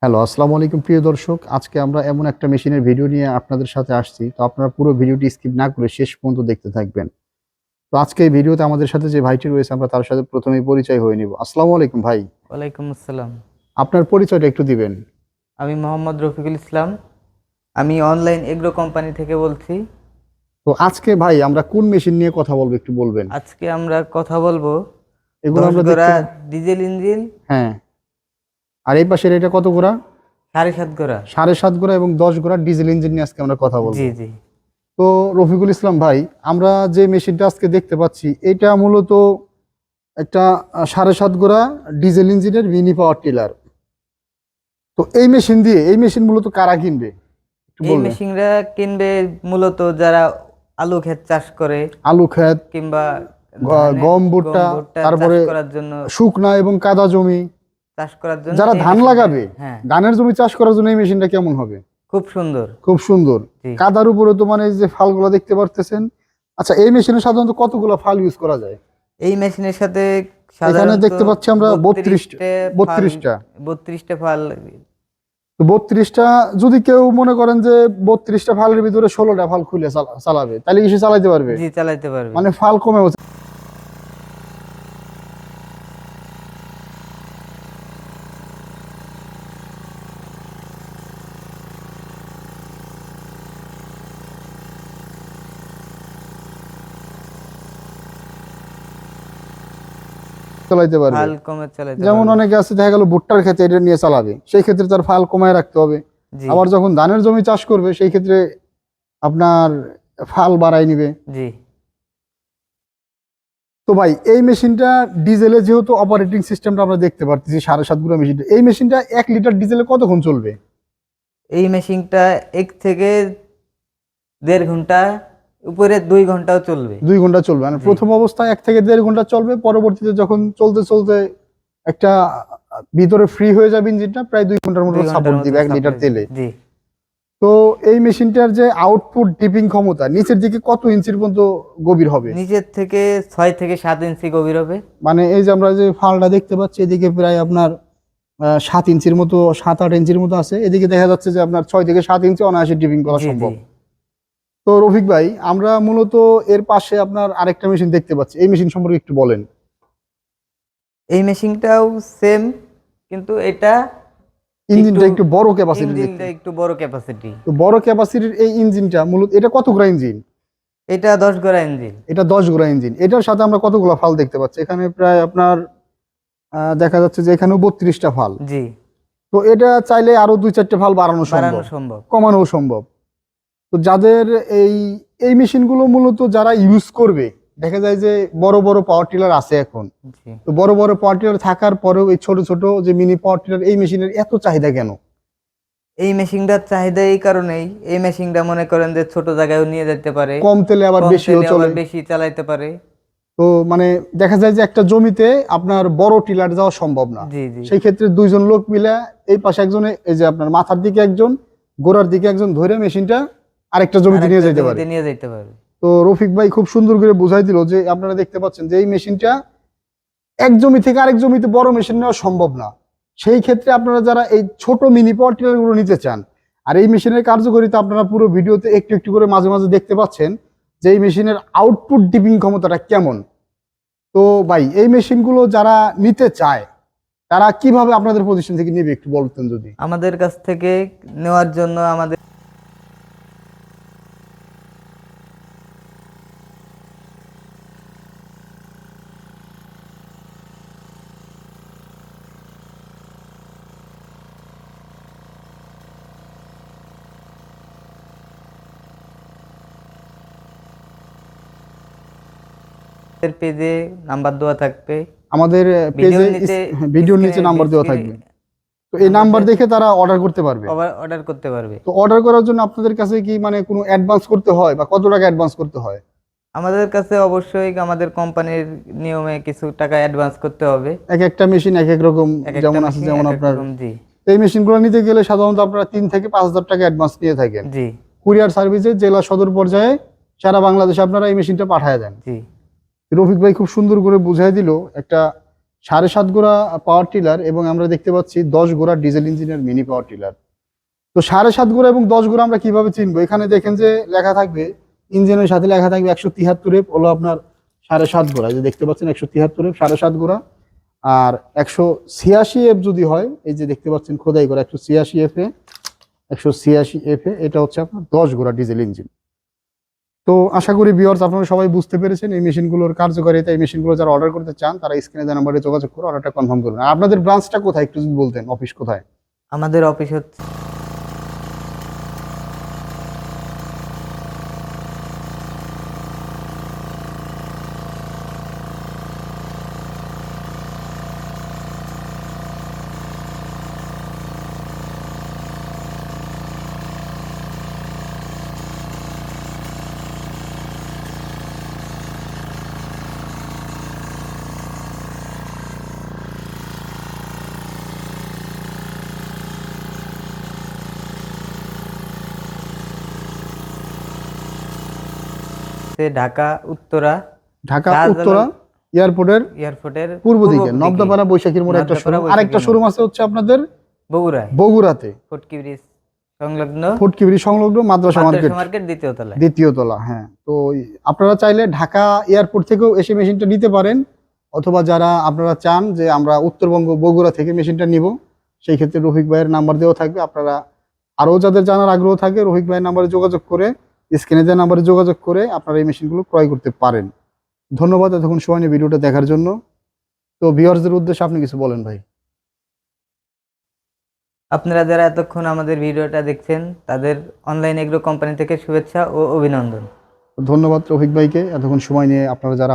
Hello, আসসালামু আলাইকুম প্রিয় দর্শক। আজকে আমরা এমন একটা মেশিনের ভিডিও নিয়ে আপনাদের সাথে আসছি। তো আপনারা পুরো ভিডিওটি স্কিপ না করে শেষ পর্যন্ত দেখতে থাকবেন। তো আজকে এই ভিডিওতে আমাদের সাথে যে ভাইটি রয়েছে আমরা তার সাথে ১ম এই পরিচয় হয়ে নিব। আসসালামু আলাইকুম ভাই। ওয়ালাইকুম আসসালাম। আপনার পরিচয়টা একটু দিবেন। আমি মোহাম্মদ রফিকুল ইসলাম। আমি অনলাইন এগ্রো কোম্পানি থেকে বলছি। তো আজকে ভাই আমরা কোন মেশিন নিয়ে কথা বলবো একটু বলবেন? আজকে আমরা কথা বলবো এগুলো 10 আমরা গোড়া দেখতে ডিজেল ইঞ্জিন, হ্যাঁ। আর এই পাশের এটা কত গোড়া? 7.5 গোড়া। ৭.৫ গোড়া এবং ১০ গোড়া ডিজেল ইঞ্জিন নিয়ে আজকে আমরা কথা বলবো। জি জি। তো রফিকুল ইসলাম ভাই, আমরা যে মেশিনটা আজকে দেখতে পাচ্ছি এটা মূলত একটা ৭.৫ গোড়া ডিজেল ইঞ্জিনের মিনি পাওয়ার টিলার। তো এই মেশিন মূলত কারা কিনবে একটু এই বলবেন? মেশিনটা কিনবে মূলত যারা আলু ক্ষেত চাষ করে আলু ক্ষেত, কিংবা গম, ভুট্টা, চাষ তারপরে করার জন্য শুকনা এবং কাদা জমি, যারা এই ধান মেশিনটা। লাগাবে, হ্যাঁ, ধানের জমি চাষ করার জন্য এই মেশিনটা কেমন হবে? খুব সুন্দর। খুব সুন্দর। জি। কাদার উপরে তো মানে এই যে ফালগুলো দেখতে পারতেছেন। আচ্ছা, এই মেশিনে সাধারণত কতগুলো ফাল ইউজ করা যায়? এই মেশিনের সাথে এখানে সাধারণত দেখতে পাচ্ছি আমরা 32টা। 32টা 32টা ফাল। তো 32টা, যদি কেউ মনে করেন যে 32টা ফালের ভিতরে 16টা ফাল খুলে চালাবে, তাহলে কি সে চালাইতে পারবে? জি, চালাইতে পারবে। মানে ফাল কমে চালাইতে পারবে। ফাল কমে চালাইতে যেমন পারবে। অনেকে আছে দেখা গেল ভুট্টার ক্ষেতে এটা নিয়ে চালাবে, সেই ক্ষেত্রে তার ফাল কমায় রাখতে হবে। জি আবার যখন ধানের জমি চাষ করবে সেই ক্ষেত্রে আপনার ফাল বাড়াই নিবে। জি। তো ভাই, এই মেশিনটা ডিজেলে যেহেতু অপারেটিং সিস্টেমটা আমরা দেখতে পাচ্ছি 7.5 গুঁড়া মেশিনটা, এই মেশিনটা 1 লিটার ডিজেলে কতক্ষণ চলবে? এই মেশিনটা 1 থেকে 1.5 ঘন্টা, উপরে 2 ঘন্টাও চলবে। 2 ঘন্টা চলবে, মানে জি। প্রথম অবস্থায় 1 থেকে 1.5 ঘন্টা চলবে, পরবর্তীতে যখন চলতে চলতে একটা ভিতরে ফ্রি হয়ে যাবে ইঞ্জিনটা, প্রায় 2 ঘন্টার মতো 2 ঘন্টার সাপোর্ট মতো দিবে 1 লিটার সাপ্লাই তেলে। দিবে। জি। তো এই মেশিনটার যে আউটপুট ডিপিং ক্ষমতা নিচের দিকে কত ইঞ্চির পর্যন্ত গভীর হবে? নিচের থেকে 6 থেকে 7 ইঞ্চি গভীর হবে। মানে এই যে আমরা যে ফালটা দেখতে পাচ্ছি এদিকে প্রায় আপনার 7 ইঞ্চির মতো, 7-8 ইঞ্চির মতো আছে, এদিকে দেখা যাচ্ছে যে আপনার 6 থেকে 7 ইঞ্চি অনায়াসে ডিপিং করা জি জি। সম্ভব। তো রফিক ভাই, আমরা মূলত এর পাশে আপনার আরেকটা মেশিন দেখতে পাচ্ছি, এই মেশিন সম্পর্কে একটু বলেন। এই মেশিনটাও সেম, কিন্তু এটা ইঞ্জিনটা একটু বড় ক্যাপাসিটির দেখতে। ইঞ্জিনটা একটু বড় ক্যাপাসিটি। তো বড় ক্যাপাসিটির এই ইঞ্জিনটা মূলত এটা কত গোড়া ইঞ্জিন? এটা 10 গোড়া ইঞ্জিন। এটা 10 গোড়া ইঞ্জিন। এটার সাথে আমরা কতগুলো ফাল দেখতে পাচ্ছি? এখানে প্রায় আপনার দেখা যাচ্ছে যে এখানেও 32টা ফাল। জি। তো এটা চাইলে আরো 2-4টে ফাল বাড়ানো সম্ভব, বাড়ানো সম্ভব। কমানো সম্ভব। তো যাদের এই এই মেশিনগুলো মূলত যারা ইউজ করবে, দেখা যায় যে বড় বড় পাওয়ার টিলার আছে এখন। জি। তো বড় বড় পাওয়ার টিলার থাকার পরেও এই ছোট ছোট যে মিনি পাওয়ার টিলার, এই মেশিনের এত চাহিদা কেন? এই মেশিনটার চাহিদা এই কারণেই, এই মেশিনটা মনে করেন যে ছোট জায়গায়ও নিয়ে যেতে পারে, কম তেলে আবার কম বেশিও তেলে চলে। আবার বেশি চালাইতে পারে। তো মানে দেখা যায় যে একটা জমিতে আপনার বড় টিলার যাওয়া সম্ভব না। জি জি। সেই ক্ষেত্রে দুইজন লোক মিলে, এই পাশে একজনে এই যে আপনার মাথার দিকে একজন, গোড়ার দিকে একজন ধরে মেশিনটা আরেকটা জমিতে নিয়ে আরেকটা যেতে পারে। জমিতে নিয়ে যাইতে পারবে। তো রফিক ভাই খুব সুন্দর করে বুঝাই দিল যে আপনারা দেখতে পাচ্ছেন যে এই মেশিনটা এক জমি থেকে আরেক জমিতে বড় মেশিন নেওয়া সম্ভব না। সেই ক্ষেত্রে আপনারা যারা এই ছোট মিনি পাওয়ার টিলার গুলো নিতে চান, আর এই মেশিনের কার্যকারিতা আপনারা পুরো ভিডিওতে একটু একটু করে মাঝে মাঝে দেখতে পাচ্ছেন যে এই মেশিনের আউটপুট ডিপিং ক্ষমতাটা কেমন। তো ভাই, এই মেশিনগুলো যারা নিতে চায় তারা কিভাবে আপনাদের প্রতিষ্ঠান থেকে নেবে একটু বলতেন যদি। আমাদের কাছ থেকে নেওয়ার জন্য আমাদের পেজে নাম্বার দেওয়া থাকবে। আমাদের পেজে ভিডিওর নিচে ভিডিওর নিচে স্ক্রিনে নাম্বার দেওয়া থাকবে। তো এই নাম্বার নাম্বার দেখে তারা অর্ডার করতে পারবে। অর্ডার করতে পারবে। তো অর্ডার করার জন্য আপনাদের কাছে কি মানে কোনো অ্যাডভান্স করতে হয়, বা কত টাকা অ্যাডভান্স করতে হয়? আমাদের কাছে অবশ্যই আমাদের কোম্পানির নিয়মে কিছু টাকা অ্যাডভান্স করতে হবে। এক একটা মেশিন এক এক রকম, এক একটা যেমন আছে মেশিন যেমন এক এক আপনার রকম। জি এই মেশিনগুলো নিতে গেলে সাধারণত আপনারা 3 থেকে 5 হাজার টাকা অ্যাডভান্স নিয়ে থাকেন। জি কুরিয়ার সার্ভিসে জেলা সদর পর্যায়ে সারা বাংলাদেশে আপনারা এই মেশিনটা পাঠায় দেন। জি। রফিক ভাই খুব সুন্দর করে বুঝাই দিল একটা 7.5 গোড়া পাওয়ার টিলার এবং আমরা দেখতে পাচ্ছি 10 গোড়া ডিজেল ইঞ্জিনের মিনি পাওয়ার টিলার। তো 7.5 গোড়া এবং 10 গোড়া আমরা কিভাবে চিনবো? এখানে দেখেন যে লেখা থাকবে, ইঞ্জিনের সাথে লেখা থাকবে 173 এফ হলো আপনার 7.5 গোড়া, এই যে দেখতে পাচ্ছেন 173 এফ 7.5 গোড়া। আর 186 এফ যদি হয়, এই যে দেখতে পাচ্ছেন খোদাই করা 186 এফ এ, 186 এফ এ এটা হচ্ছে আপনার 10 গোড়া ডিজেল ইঞ্জিন। তো আশা করি ভিউয়ার্স আপনারা সবাই বুঝতে পেরেছেন এই মেশিনগুলোর কার্যকারিতা। এই মেশিনগুলো যারা অর্ডার করতে চান তারা স্ক্রিনে দেওয়া নাম্বারে যোগাযোগ করে অর্ডারটা কনফার্ম করুন। আর আপনাদের ব্রাঞ্চটা কোথায় একটু যদি বলতেন, অফিস কোথায়? আমাদের অফিস হচ্ছে ঢাকা উত্তরা ঢাকা শাহজালাল উত্তরা এয়ারপোর্টের এয়ারপোর্টের পূর্ব দিকে নবদাপাড়া বৈশাখীর মোড়ে একটা নবদাপাড়া শোরুম, আরেকটা বৈশাখীর শোরুম আছে হচ্ছে আপনাদের বগুড়ায় বগুড়াতে, ফটকি ব্রিজ সংলগ্ন ফটকিবিড়ি সংলগ্ন মাদ্রাসা মার্কেট মার্কেট দ্বিতীয় তলায়। দ্বিতীয় তলা। হ্যাঁ, তো আপনারা চাইলে ঢাকা এয়ারপোর্ট থেকেও এসে মেশিনটা নিতে পারেন, অথবা যারা আপনারা চান যে আমরা উত্তরবঙ্গ বগুড়া থেকে মেশিনটা নিব, সেই ক্ষেত্রে রফিক ভাইয়ের নাম্বার দেওয়া থাকবে। আপনারা আরও যাদের জানার আগ্রহ থাকে রফিক ভাইয়ের নাম্বারে যোগাযোগ করে, স্ক্রিনে দেওয়া নাম্বারে যোগাযোগ করে আপনারা এই মেশিনগুলো ক্রয় করতে পারেন। ধন্যবাদ এতক্ষণ সময় নিয়ে ভিডিওটা দেখার জন্য। তো ভিউয়ার্সদের উদ্দেশ্যে আপনি কিছু বলেন ভাই। আপনারা যারা এতক্ষণ আমাদের ভিডিওটা দেখছেন তাদের অনলাইন এগ্রো কোম্পানি থেকে শুভেচ্ছা ও অভিনন্দন। ধন্যবাদ রফিক ভাইকে এতক্ষণ সময় নিয়ে আপনারা যারা